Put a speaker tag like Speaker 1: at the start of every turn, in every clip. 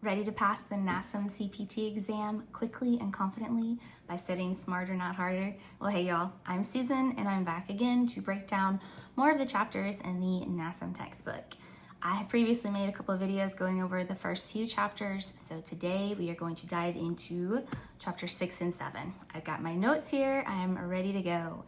Speaker 1: Ready to pass the NASM CPT exam quickly and confidently by studying smarter, not harder? Well, hey y'all, I'm Susan and I'm back again to break down more of the chapters in the NASM textbook. I have previously made a couple of videos going over the first few chapters, so today we are going to dive into chapter 6 and 7. I've got my notes here, I'm ready to go.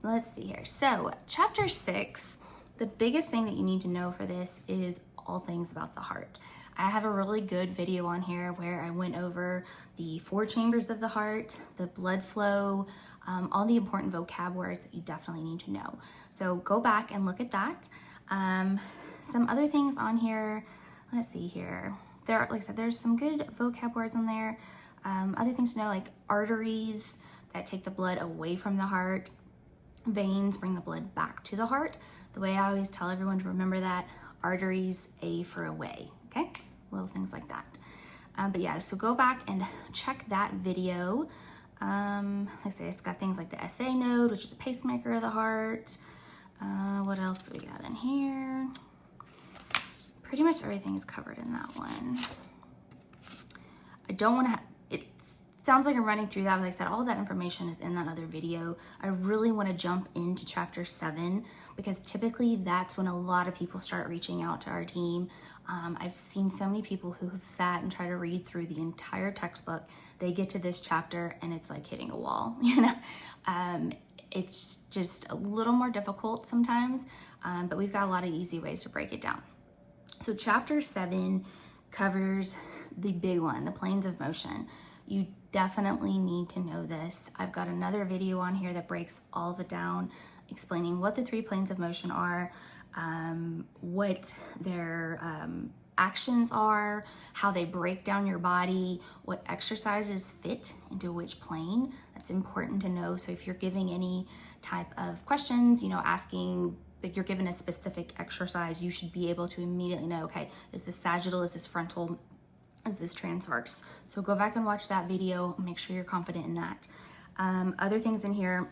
Speaker 1: Let's see here. So, chapter 6, the biggest thing that you need to know for this is all things about the heart. I have a really good video on here where I went over the 4 chambers of the heart, the blood flow, all the important vocab words that you definitely need to know. So go back and look at that. Some other things on here, let's see here. There are, like I said, there's some good vocab words on there. Other things to know, like arteries that take the blood away from the heart, veins bring the blood back to the heart. The way I always tell everyone to remember that, arteries, A for away, okay? Little things like that. But yeah, so go back and check that video. Like I say, it's got things like the SA node, which is the pacemaker of the heart. What else do we got in here? Pretty much everything is covered in that one. I don't want to, it sounds like I'm running through that, but like I said, all of that information is in that other video. I really want to jump into chapter 7 because typically that's when a lot of people start reaching out to our team. I've seen so many people who have sat and tried to read through the entire textbook. They get to this chapter and it's like hitting a wall, you know? It's just a little more difficult sometimes, but we've got a lot of easy ways to break it down. So chapter 7 covers the big one, the planes of motion. You definitely need to know this. I've got another video on here that breaks all of it down, explaining what the 3 planes of motion are, what their actions are, how they break down your body, what exercises fit into which plane. That's important to know. So if you're giving any type of questions, you know, asking, like you're given a specific exercise, you should be able to immediately know, okay, is this sagittal, is this frontal, is this transverse? So go back and watch that video, make sure you're confident in that. Other things in here,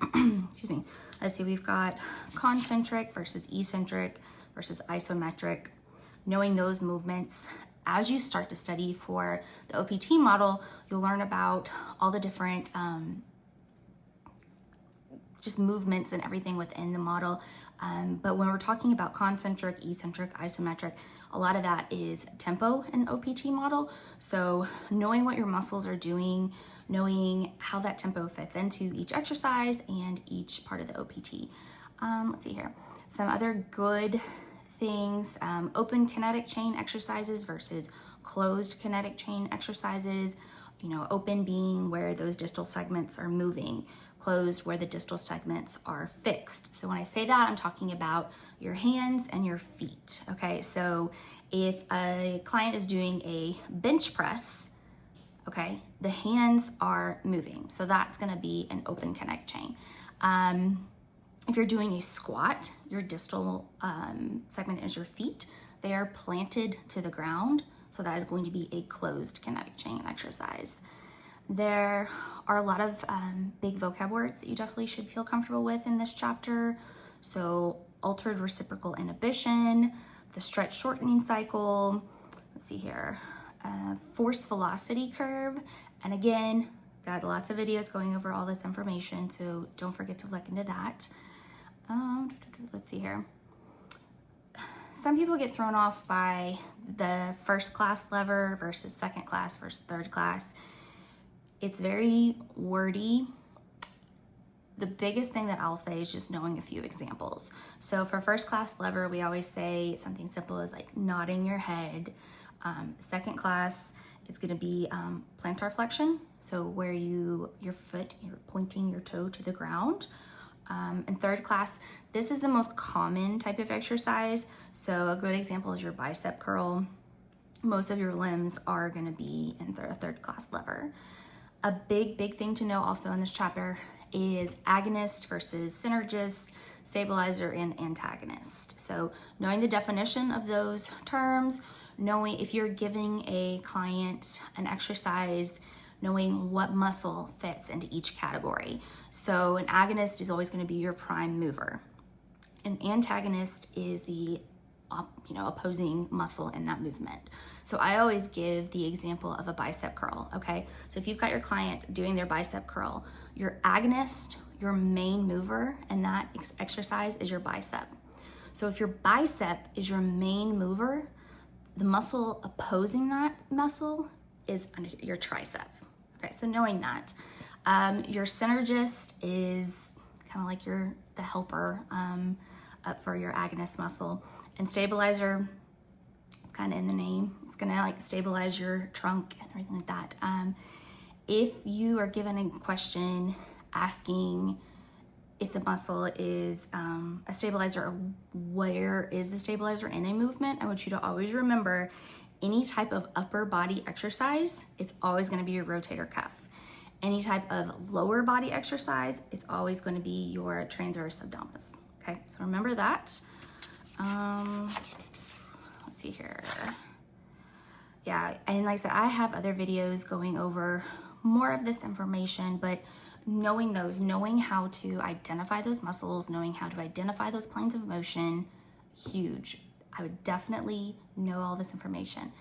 Speaker 1: excuse me, let's see, we've got concentric versus eccentric versus isometric. Knowing those movements, as you start to study for the OPT model, you'll learn about all the different just movements and everything within the model. But when we're talking about concentric, eccentric, isometric, a lot of that is tempo in OPT model. So knowing what your muscles are doing, knowing how that tempo fits into each exercise and each part of the OPT. Let's see here. Some other good things, open kinetic chain exercises versus closed kinetic chain exercises. You know, open being where those distal segments are moving, closed where the distal segments are fixed. So when I say that, I'm talking about your hands and your feet, okay? So if a client is doing a bench press, okay, the hands are moving. So that's gonna be an open kinetic chain. If you're doing a squat, your distal segment is your feet. They are planted to the ground. So that is going to be a closed kinetic chain exercise. There are a lot of big vocab words that you definitely should feel comfortable with in this chapter. So altered reciprocal inhibition, the stretch shortening cycle, let's see here, force velocity curve. And again, got lots of videos going over all this information, so don't forget to look into that. Let's see here. Some people get thrown off by the first class lever versus second class versus third class. It's very wordy. The biggest thing that I'll say is just knowing a few examples. So for first class lever, we always say something simple as like nodding your head. Second class is gonna be plantar flexion. So where you're pointing your toe to the ground. And third class, this is the most common type of exercise. So a good example is your bicep curl. Most of your limbs are gonna be in a third class lever. A big thing to know also in this chapter is agonist versus synergist, stabilizer, and antagonist. So knowing the definition of those terms, knowing if you're giving a client an exercise, knowing what muscle fits into each category. So an agonist is always going to be your prime mover. An antagonist is the opposing muscle in that movement. So I always give the example of a bicep curl, okay? So if you've got your client doing their bicep curl, your agonist, your main mover in that exercise is your bicep. So if your bicep is your main mover, the muscle opposing that muscle is under your tricep. Okay, so knowing that, your synergist is kind of like the helper up for your agonist muscle, and stabilizer, it's kind of in the name. It's gonna like stabilize your trunk and everything like that. If you are given a question asking if the muscle is a stabilizer, or where is the stabilizer in a movement, I want you to always remember any type of upper body exercise, it's always gonna be your rotator cuff. Any type of lower body exercise, it's always gonna be your transverse abdominis. Okay, so remember that. Let's see here. Yeah, and like I said, I have other videos going over more of this information, but knowing how to identify those muscles, knowing how to identify those planes of motion, huge. I would definitely know all this information.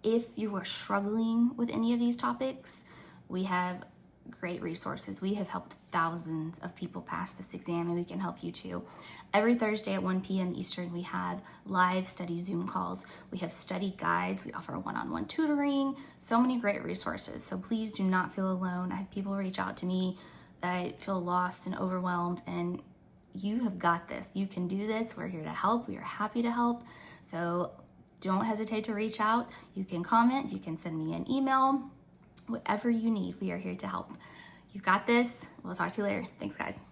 Speaker 1: If you are struggling with any of these topics, we have great resources. We have helped thousands of people pass this exam, and we can help you too. Every Thursday at 1 p.m. Eastern, we have live study Zoom calls. We have study guides. We offer one-on-one tutoring, so many great resources. So please do not feel alone. I have people reach out to me that feel lost and overwhelmed, and you have got this. You can do this. We're here to help. We are happy to help. So don't hesitate to reach out. You can comment. You can send me an email. Whatever you need, we are here to help. You've got this. We'll talk to you later. Thanks, guys.